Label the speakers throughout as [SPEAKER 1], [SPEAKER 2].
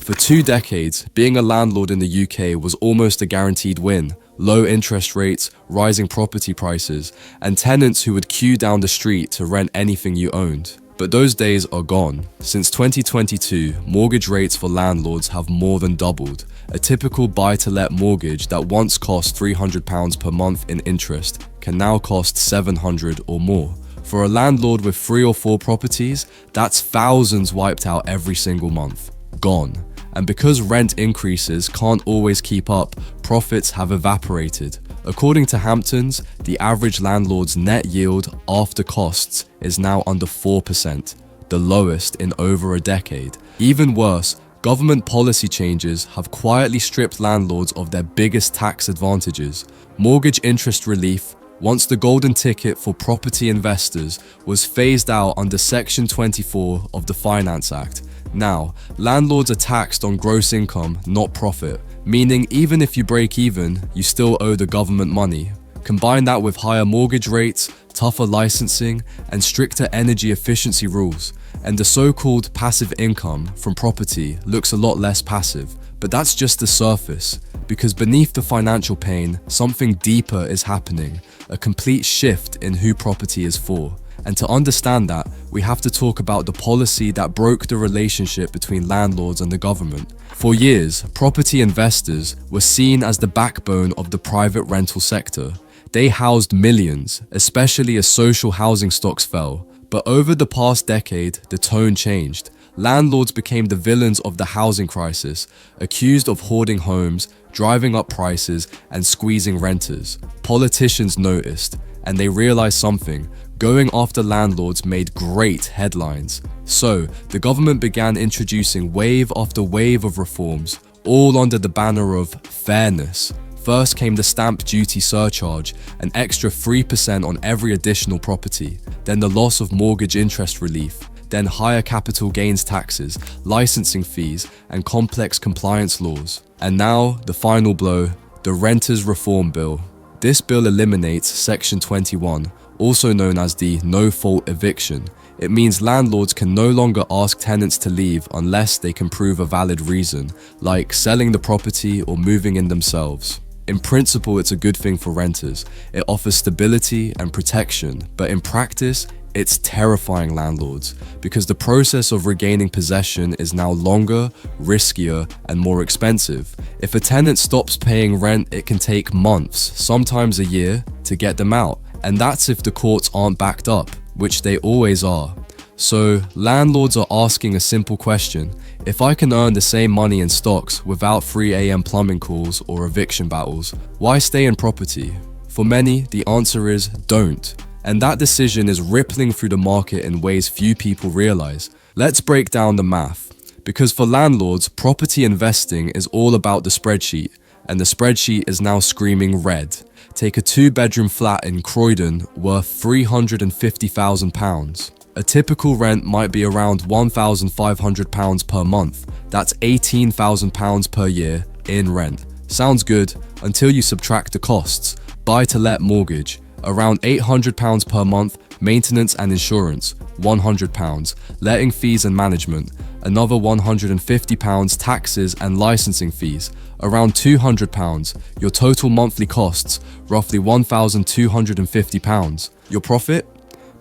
[SPEAKER 1] For 2 decades, being a landlord in the UK was almost a guaranteed win. Low interest rates, rising property prices, and tenants who would queue down the street to rent anything you owned. But those days are gone. Since 2022, mortgage rates for landlords have more than doubled. A typical buy-to-let mortgage that once cost £300 per month in interest can now cost £700 or more. For a landlord with 3 or 4 properties, that's thousands wiped out every single month. Gone. And because rent increases can't always keep up, profits have evaporated. According to Hamptons, the average landlord's net yield after costs is now under 4%, the lowest in over a decade. Even worse, government policy changes have quietly stripped landlords of their biggest tax advantages. Mortgage interest relief, once the golden ticket for property investors, was phased out under Section 24 of the Finance Act. Now, landlords are taxed on gross income, not profit, meaning even if you break even, you still owe the government money. Combine that with higher mortgage rates, tougher licensing, and stricter energy efficiency rules, and the so-called passive income from property looks a lot less passive. But that's just the surface, because beneath the financial pain, something deeper is happening, a complete shift in who property is for. And to understand that, we have to talk about the policy that broke the relationship between landlords and the government. For years, property investors were seen as the backbone of the private rental sector. They housed millions, especially as social housing stocks fell. But over the past decade, the tone changed. Landlords became the villains of the housing crisis, accused of hoarding homes, driving up prices, and squeezing renters. Politicians noticed, and they realized something. Going after landlords made great headlines. So, the government began introducing wave after wave of reforms, all under the banner of fairness. First came the stamp duty surcharge, an extra 3% on every additional property. Then the loss of mortgage interest relief. Then higher capital gains taxes, licensing fees, and complex compliance laws. And now, the final blow, the Renters Reform Bill. This bill eliminates Section 21, also known as the no-fault eviction. It means landlords can no longer ask tenants to leave unless they can prove a valid reason, like selling the property or moving in themselves. In principle, it's a good thing for renters. It offers stability and protection, but in practice, it's terrifying landlords because the process of regaining possession is now longer, riskier, and more expensive. If a tenant stops paying rent, it can take months, sometimes a year, to get them out. And that's if the courts aren't backed up, which they always are. So, landlords are asking a simple question. If I can earn the same money in stocks without 3 AM plumbing calls or eviction battles, why stay in property? For many, the answer is don't. And that decision is rippling through the market in ways few people realize. Let's break down the math. Because for landlords, property investing is all about the spreadsheet, and the spreadsheet is now screaming red. Take a 2-bedroom flat in Croydon worth £350,000. A typical rent might be around £1,500 per month. That's £18,000 per year in rent. Sounds good until you subtract the costs. Buy-to-let mortgage, around £800 per month, maintenance and insurance, £100, letting fees and management, another £150, taxes and licensing fees, around £200, your total monthly costs, roughly £1,250. Your profit?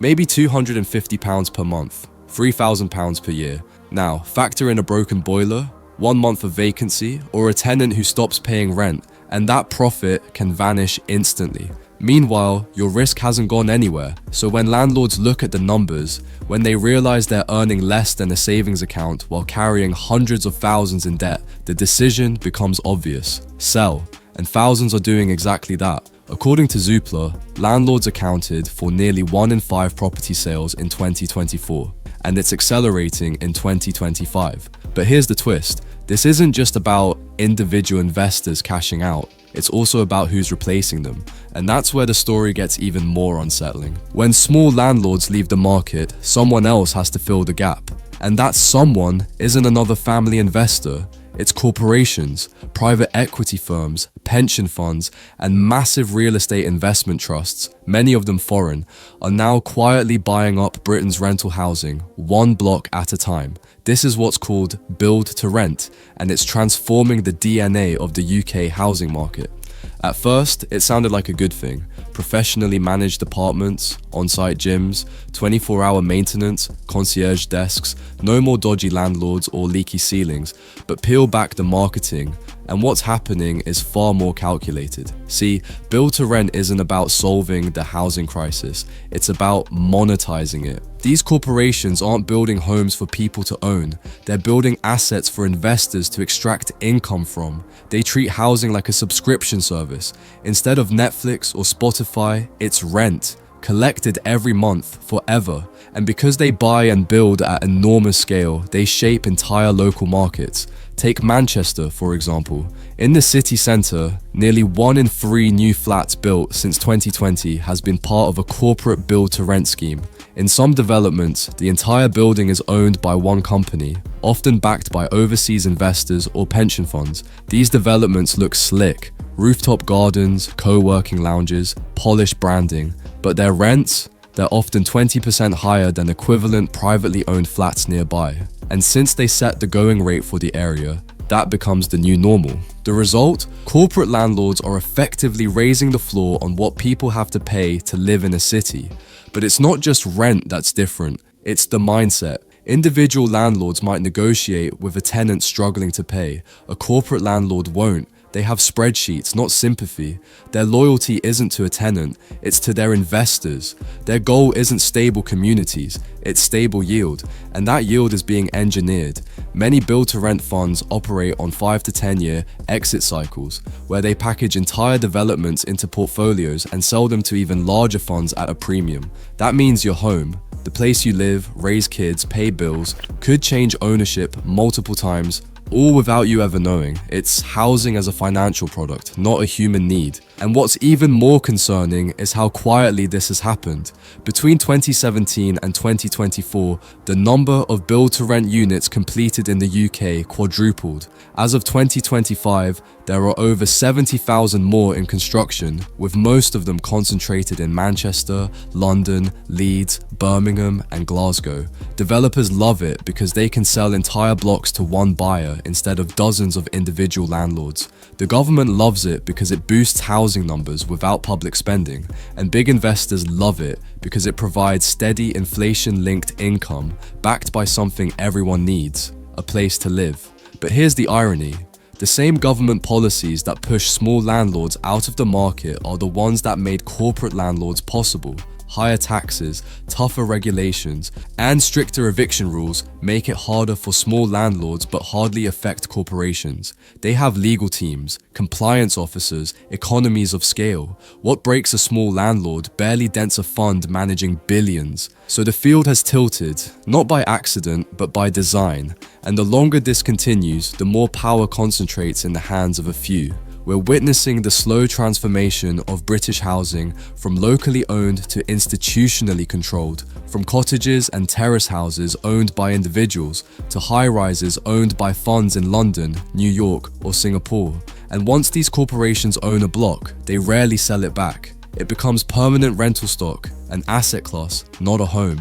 [SPEAKER 1] Maybe £250 per month, £3,000 per year. Now, factor in a broken boiler, 1 month of vacancy, or a tenant who stops paying rent, and that profit can vanish instantly. Meanwhile, your risk hasn't gone anywhere, so when landlords look at the numbers, when they realize they're earning less than a savings account while carrying hundreds of thousands in debt, the decision becomes obvious: sell. And thousands are doing exactly that. According to Zoopla, landlords accounted for nearly 1 in 5 property sales in 2024, and it's accelerating in 2025. But here's the twist: this isn't just about individual investors cashing out. It's also about who's replacing them. And that's where the story gets even more unsettling. When small landlords leave the market, someone else has to fill the gap. And that someone isn't another family investor. It's corporations, private equity firms, pension funds, and massive real estate investment trusts, many of them foreign, are now quietly buying up Britain's rental housing, one block at a time. This is what's called build to rent, and it's transforming the DNA of the UK housing market. At first, it sounded like a good thing. Professionally managed apartments, on-site gyms, 24-hour maintenance, concierge desks, no more dodgy landlords or leaky ceilings. But peel back the marketing, and what's happening is far more calculated. See, build to rent isn't about solving the housing crisis, it's about monetizing it. These corporations aren't building homes for people to own, they're building assets for investors to extract income from. They treat housing like a subscription service. Instead of Netflix or Spotify, it's rent, collected every month, forever. And because they buy and build at enormous scale, they shape entire local markets. Take Manchester, for example. In the city centre, nearly 1 in 3 new flats built since 2020 has been part of a corporate build-to-rent scheme. In some developments, the entire building is owned by one company, often backed by overseas investors or pension funds. These developments look slick, rooftop gardens, co-working lounges, polished branding, but their rents? They're often 20% higher than equivalent privately owned flats nearby. And since they set the going rate for the area, that becomes the new normal. The result? Corporate landlords are effectively raising the floor on what people have to pay to live in a city. But it's not just rent that's different, it's the mindset. Individual landlords might negotiate with a tenant struggling to pay. A corporate landlord won't. They have spreadsheets, not sympathy. Their loyalty isn't to a tenant, it's to their investors. Their goal isn't stable communities, it's stable yield, and that yield is being engineered. Many build-to-rent funds operate on 5 to 10 year exit cycles, where they package entire developments into portfolios and sell them to even larger funds at a premium. That means your home, the place you live, raise kids, pay bills, could change ownership multiple times, all without you ever knowing. It's housing as a financial product, not a human need. And what's even more concerning is how quietly this has happened. Between 2017 and 2024, the number of build-to-rent units completed in the UK quadrupled. As of 2025, there are over 70,000 more in construction, with most of them concentrated in Manchester, London, Leeds, Birmingham, and Glasgow. Developers love it because they can sell entire blocks to one buyer instead of dozens of individual landlords. The government loves it because it boosts housing numbers without public spending, and big investors love it because it provides steady inflation-linked income backed by something everyone needs, a place to live. But here's the irony. The same government policies that push small landlords out of the market are the ones that made corporate landlords possible. Higher taxes, tougher regulations, and stricter eviction rules make it harder for small landlords but hardly affect corporations. They have legal teams, compliance officers, economies of scale. What breaks a small landlord barely dents a fund managing billions. So the field has tilted, not by accident, but by design. And the longer this continues, the more power concentrates in the hands of a few. We're witnessing the slow transformation of British housing from locally owned to institutionally controlled, from cottages and terrace houses owned by individuals to high-rises owned by funds in London, New York, or Singapore. And once these corporations own a block, they rarely sell it back. It becomes permanent rental stock, an asset class, not a home.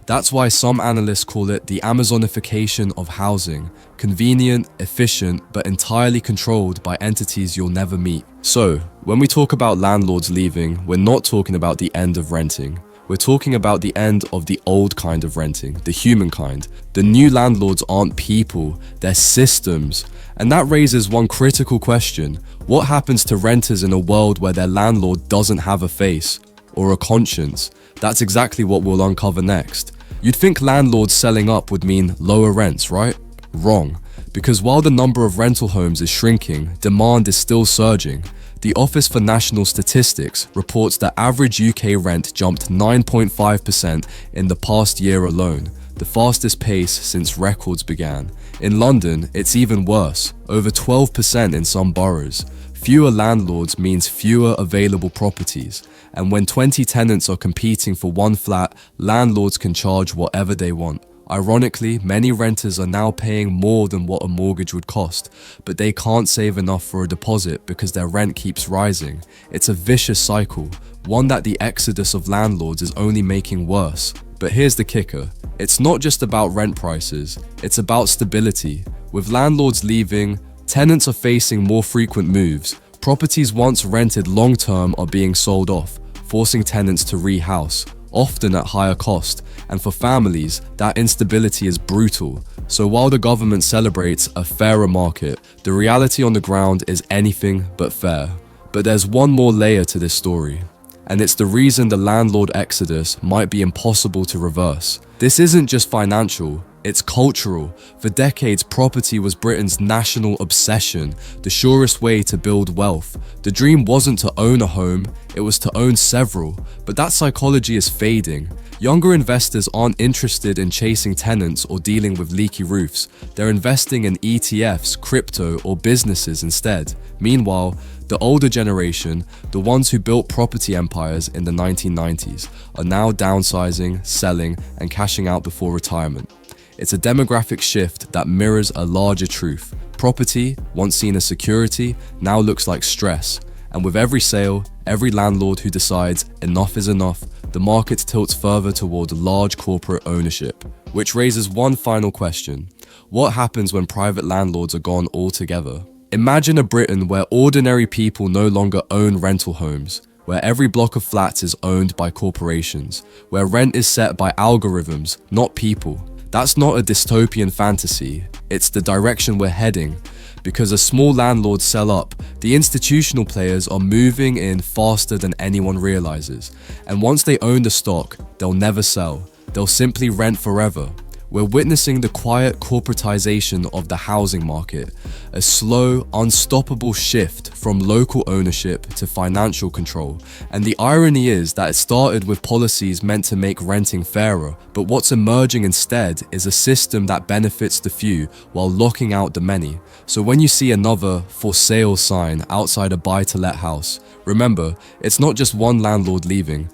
[SPEAKER 1] That's why some analysts call it the Amazonification of housing. Convenient, efficient, but entirely controlled by entities you'll never meet. So, when we talk about landlords leaving, we're not talking about the end of renting. We're talking about the end of the old kind of renting, the human kind. The new landlords aren't people, they're systems. And that raises one critical question. What happens to renters in a world where their landlord doesn't have a face or a conscience? That's exactly what we'll uncover next. You'd think landlords selling up would mean lower rents, right? Wrong. Because while the number of rental homes is shrinking, demand is still surging. The Office for National Statistics reports that average UK rent jumped 9.5% in the past year alone, the fastest pace since records began. In London, it's even worse, over 12% in some boroughs. Fewer landlords means fewer available properties, and when 20 tenants are competing for one flat, landlords can charge whatever they want. Ironically, many renters are now paying more than what a mortgage would cost, but they can't save enough for a deposit because their rent keeps rising. It's a vicious cycle, one that the exodus of landlords is only making worse. But here's the kicker. It's not just about rent prices, it's about stability. With landlords leaving, tenants are facing more frequent moves. Properties once rented long-term are being sold off, forcing tenants to rehouse, often at higher cost. And for families, that instability is brutal. So while the government celebrates a fairer market, the reality on the ground is anything but fair. But there's one more layer to this story. And it's the reason the landlord exodus might be impossible to reverse. This isn't just financial, it's cultural. For decades, property was Britain's national obsession, the surest way to build wealth. The dream wasn't to own a home, it was to own several. But that psychology is fading. Younger investors aren't interested in chasing tenants or dealing with leaky roofs. They're investing in ETFs, crypto, or businesses instead. Meanwhile, the older generation, the ones who built property empires in the 1990s, are now downsizing, selling, and cashing out before retirement. It's a demographic shift that mirrors a larger truth. Property, once seen as security, now looks like stress. And with every sale, every landlord who decides enough is enough, the market tilts further toward large corporate ownership. Which raises one final question. What happens when private landlords are gone altogether? Imagine a Britain where ordinary people no longer own rental homes, where every block of flats is owned by corporations, where rent is set by algorithms, not people. That's not a dystopian fantasy, it's the direction we're heading. Because as small landlords sell up, the institutional players are moving in faster than anyone realizes. And once they own the stock, they'll never sell. They'll simply rent forever. We're witnessing the quiet corporatization of the housing market, a slow, unstoppable shift from local ownership to financial control. And the irony is that it started with policies meant to make renting fairer, but what's emerging instead is a system that benefits the few while locking out the many. So when you see another "for sale" sign outside a buy-to-let house, remember, it's not just one landlord leaving.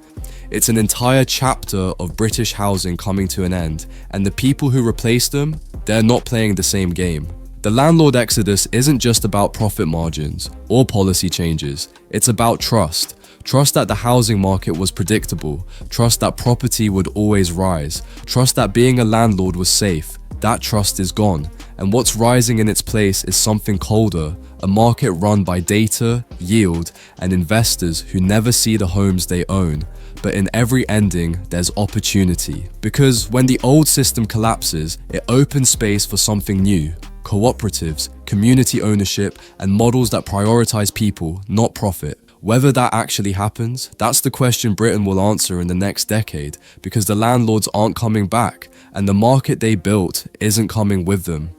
[SPEAKER 1] It's an entire chapter of British housing coming to an end, and the people who replace them, they're not playing the same game. The landlord exodus isn't just about profit margins or policy changes, it's about trust. Trust that the housing market was predictable, trust that property would always rise, trust that being a landlord was safe. That trust is gone, and what's rising in its place is something colder, a market run by data, yield, and investors who never see the homes they own. But in every ending, there's opportunity. Because when the old system collapses, it opens space for something new. Cooperatives, community ownership, and models that prioritize people, not profit. Whether that actually happens, that's the question Britain will answer in the next decade, because the landlords aren't coming back, and the market they built isn't coming with them.